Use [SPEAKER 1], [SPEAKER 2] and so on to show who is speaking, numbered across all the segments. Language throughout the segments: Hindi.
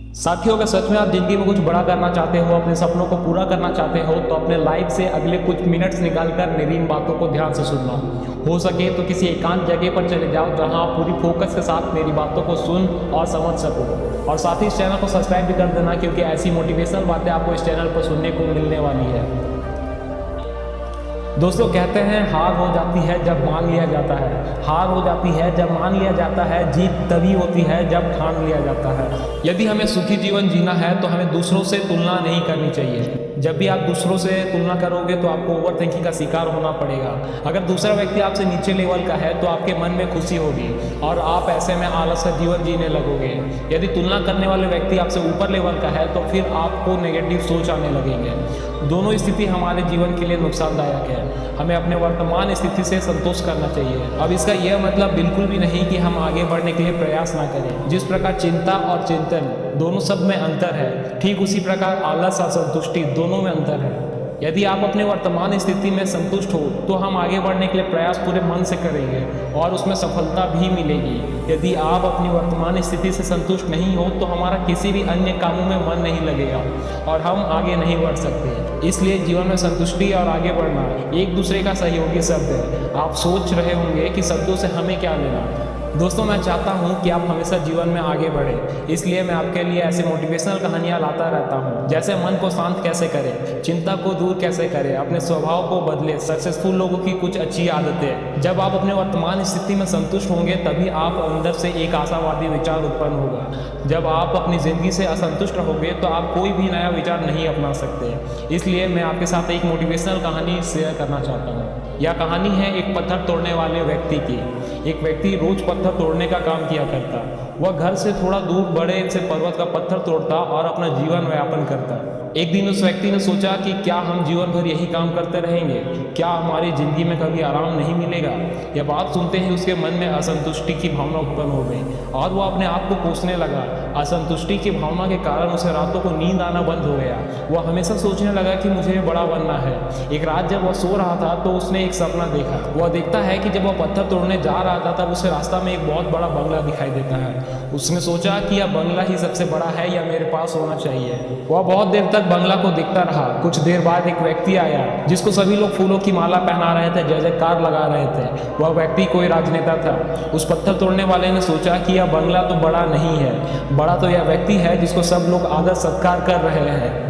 [SPEAKER 1] साथियों, अगर सच में आप ज़िंदगी में कुछ बड़ा करना चाहते हो, अपने सपनों को पूरा करना चाहते हो, तो अपने लाइफ से अगले कुछ मिनट्स निकालकर मेरी इन बातों को ध्यान से सुनना। हो सके तो किसी एकांत जगह पर चले जाओ जहां आप पूरी फोकस के साथ मेरी बातों को सुन और समझ सको। और साथ ही इस चैनल को सब्सक्राइब भी कर देना, क्योंकि ऐसी मोटिवेशनल बातें आपको इस चैनल पर सुनने को मिलने वाली है। दोस्तों, कहते हैं हार हो जाती है जब मान लिया जाता है। हार हो जाती है जब मान लिया जाता है। जीत तभी होती है जब ठान लिया जाता है। यदि हमें सुखी जीवन जीना है तो हमें दूसरों से तुलना नहीं करनी चाहिए। जब भी आप दूसरों से तुलना करोगे तो आपको ओवर थिंकिंग का शिकार होना पड़ेगा। अगर दूसरा व्यक्ति आपसे नीचे लेवल का है तो आपके मन में खुशी होगी और आप ऐसे में आलस का जीवन जीने लगोगे। यदि तुलना करने वाले व्यक्ति आपसे ऊपर लेवल का है तो फिर आपको नेगेटिव सोच आने लगेंगे। दोनों स्थिति हमारे जीवन के लिए नुकसानदायक है। हमें अपने वर्तमान स्थिति से संतोष करना चाहिए। अब इसका यह मतलब बिल्कुल भी नहीं कि हम आगे बढ़ने के लिए प्रयास ना करें। जिस प्रकार चिंता और चिंतन दोनों सब में अंतर है, ठीक उसी प्रकार आलस और संतुष्टि दोनों में अंतर है। यदि आप अपने वर्तमान स्थिति में संतुष्ट हो तो हम आगे बढ़ने के लिए प्रयास पूरे मन से करेंगे और उसमें सफलता भी मिलेगी। यदि आप अपनी वर्तमान स्थिति से संतुष्ट नहीं हो तो हमारा किसी भी अन्य कामों में मन नहीं लगेगा और हम आगे नहीं बढ़ सकते। इसलिए जीवन में संतुष्टि और आगे बढ़ना एक दूसरे का सहयोगी शब्द है। आप सोच रहे होंगे कि शब्दों से हमें क्या लेना। दोस्तों, मैं चाहता हूं कि आप हमेशा जीवन में आगे बढ़ें। इसलिए मैं आपके लिए ऐसे मोटिवेशनल कहानियां लाता रहता हूं, जैसे मन को शांत कैसे करें, चिंता को दूर कैसे करें, अपने स्वभाव को बदलें, सक्सेसफुल लोगों की कुछ अच्छी आदतें। जब आप अपने वर्तमान स्थिति में संतुष्ट होंगे तभी आप अंदर से एक आशावादी विचार उत्पन्न होगा। जब आप अपनी ज़िंदगी से असंतुष्ट रहोगे तो आप कोई भी नया विचार नहीं अपना सकते। इसलिए मैं आपके साथ एक मोटिवेशनल कहानी शेयर करना चाहता हूँ। यह कहानी है एक पत्थर तोड़ने वाले व्यक्ति की। एक व्यक्ति रोज पत्थर तोड़ने का काम किया करता। वह घर से थोड़ा दूर बड़े से पर्वत का पत्थर तोड़ता और अपना जीवन व्यापन करता। एक दिन उस व्यक्ति ने सोचा कि क्या हम जीवन भर यही काम करते रहेंगे? क्या हमारी जिंदगी में कभी आराम नहीं मिलेगा? यह बात सुनते ही उसके मन में असंतुष्टि की भावना उत्पन्न हो गई और वह अपने आप को कोसने लगा। असंतुष्टि की भावना के कारण उसे रातों को नींद आना बंद हो गया। वह हमेशा सोचने लगा कि मुझे बड़ा बनना है। एक रात जब वह सो रहा था तो उसने एक सपना देखा। वह देखता है कि जब वह पत्थर तोड़ने जा रहा था तब उसे रास्ता में एक बहुत बड़ा बंगला दिखाई देता है। उसने सोचा कि यह बंगला ही सबसे बड़ा है, या मेरे पास होना चाहिए। वह बहुत देर तक बंगला को देखता रहा। कुछ देर बाद एक व्यक्ति आया जिसको सभी लोग फूलों की माला पहना रहे थे, जय जयकार लगा रहे थे। वह व्यक्ति कोई राजनेता था। उस पत्थर तोड़ने वाले ने सोचा कि यह बंगला तो बड़ा नहीं है, बड़ा तो यह व्यक्ति है जिसको सब लोग आदर सत्कार कर रहे हैं।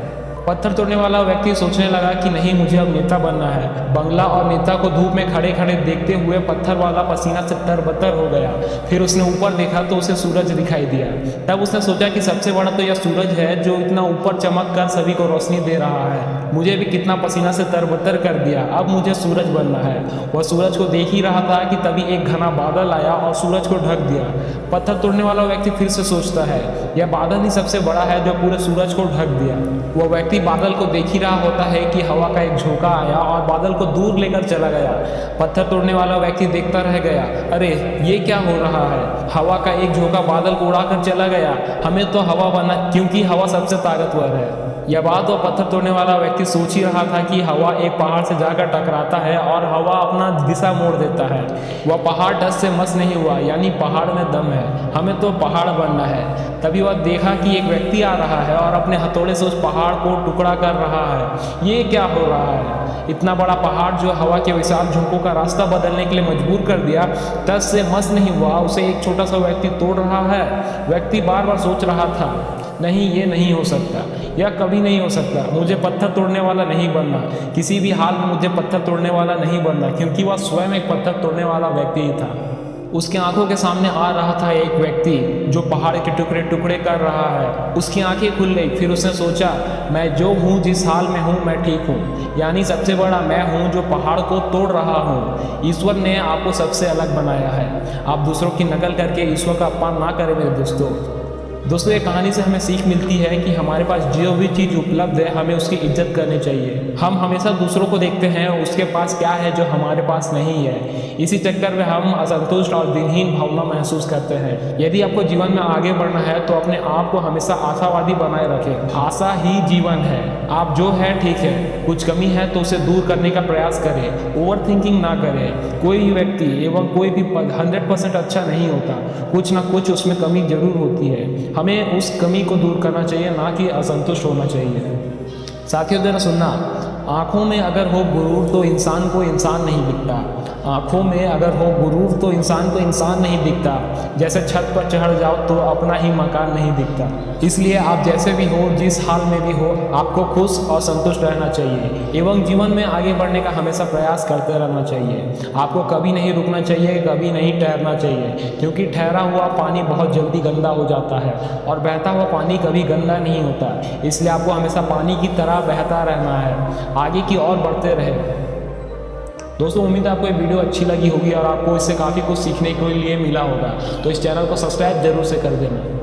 [SPEAKER 1] पत्थर तोड़ने वाला व्यक्ति सोचने लगा कि नहीं, मुझे अब नेता बनना है। बंगला और नेता को धूप में खड़े खड़े देखते हुए पत्थर वाला पसीना से तरबतर हो गया। फिर उसने ऊपर देखा तो उसे सूरज दिखाई दिया। तब उसने सोचा कि सबसे बड़ा तो यह सूरज है जो इतना ऊपर चमक कर सभी को रोशनी दे रहा है। मुझे भी कितना पसीना से तरबतर कर दिया, अब मुझे सूरज बनना है। वह सूरज को देख ही रहा था कि तभी एक घना बादल आया और सूरज को ढक दिया। पत्थर तोड़ने वाला व्यक्ति फिर से सोचता है, यह बादल ही सबसे बड़ा है जो पूरे सूरज को ढक दिया। वह व्यक्ति बादल को देख ही रहा होता है कि हवा का एक झोंका आया और बादल को दूर लेकर चला गया। पत्थर तोड़ने वाला व्यक्ति देखता रह गया, अरे ये क्या हो रहा है? हवा का एक झोंका बादल को उड़ाकर चला गया। हमें तो हवा बनना, क्योंकि हवा सबसे ताकतवर है। यह बात वह पत्थर तोड़ने वाला व्यक्ति सोच ही रहा था कि हवा एक पहाड़ से जाकर टकराता है और हवा अपना दिशा मोड़ देता है। वह पहाड़ टस से मस नहीं हुआ, यानी पहाड़ में दम है, हमें तो पहाड़ बनना है। तभी वह देखा कि एक व्यक्ति आ रहा है और अपने हथौड़े से उस पहाड़ को टुकड़ा कर रहा है। ये क्या हो रहा है? इतना बड़ा पहाड़ जो हवा के विशाल झोंकों का रास्ता बदलने के लिए मजबूर कर दिया, टस से मस नहीं हुआ, उसे एक छोटा सा व्यक्ति तोड़ रहा है। व्यक्ति बार बार सोच रहा था, नहीं, ये नहीं हो सकता, यह कभी नहीं हो सकता। मुझे पत्थर तोड़ने वाला नहीं बनना, किसी भी हाल में मुझे पत्थर तोड़ने वाला नहीं बनना, क्योंकि वह स्वयं एक पत्थर तोड़ने वाला व्यक्ति ही था। उसकी आंखों के सामने आ रहा था एक व्यक्ति जो पहाड़ के टुकड़े टुकड़े कर रहा है। उसकी आंखें खुल गई। फिर उसने सोचा, मैं जो हूँ, जिस हाल में हूँ, मैं ठीक हूँ, यानी सबसे बड़ा मैं हूँ जो पहाड़ को तोड़ रहा हूँ। ईश्वर ने आपको सबसे अलग बनाया है। आप दूसरों की नकल करके ईश्वर का अपमान ना करें मेरे दोस्तों। ये कहानी से हमें सीख मिलती है कि हमारे पास जो भी चीज़ उपलब्ध है हमें उसकी इज्जत करनी चाहिए। हम हमेशा दूसरों को देखते हैं उसके पास क्या है जो हमारे पास नहीं है। इसी चक्कर में हम असंतुष्ट और दिनहीन भावना महसूस करते हैं। यदि आपको जीवन में आगे बढ़ना है तो अपने आप को हमेशा आशावादी बनाए रखें। आशा ही जीवन है। आप जो है ठीक है, कुछ कमी है तो उसे दूर करने का प्रयास करें। ओवर थिंकिंग ना करें। कोई भी व्यक्ति एवं कोई भी पद 100% अच्छा नहीं होता, कुछ ना कुछ उसमें कमी जरूर होती है। हमें उस कमी को दूर करना चाहिए, ना कि असंतुष्ट होना चाहिए। साथियों जरा सुनना, आँखों में अगर हो गुरूर तो इंसान को इंसान नहीं दिखता। आँखों में अगर हो गुरूर तो इंसान को इंसान नहीं दिखता। जैसे छत पर चढ़ जाओ तो अपना ही मकान नहीं दिखता। इसलिए आप जैसे भी हो, जिस हाल में भी हो, आपको खुश और संतुष्ट रहना चाहिए एवं जीवन में आगे बढ़ने का हमेशा प्रयास करते रहना चाहिए। आपको कभी नहीं रुकना चाहिए, कभी नहीं ठहरना चाहिए, क्योंकि ठहरा हुआ पानी बहुत जल्दी गंदा हो जाता है और बहता हुआ पानी कभी गंदा नहीं होता। इसलिए आपको हमेशा पानी की तरह बहता रहना है, आगे की ओर बढ़ते रहे। दोस्तों उम्मीद है आपको ये वीडियो अच्छी लगी होगी और आपको इससे काफ़ी कुछ सीखने के लिए मिला होगा। तो इस चैनल को सब्सक्राइब जरूर से कर देना।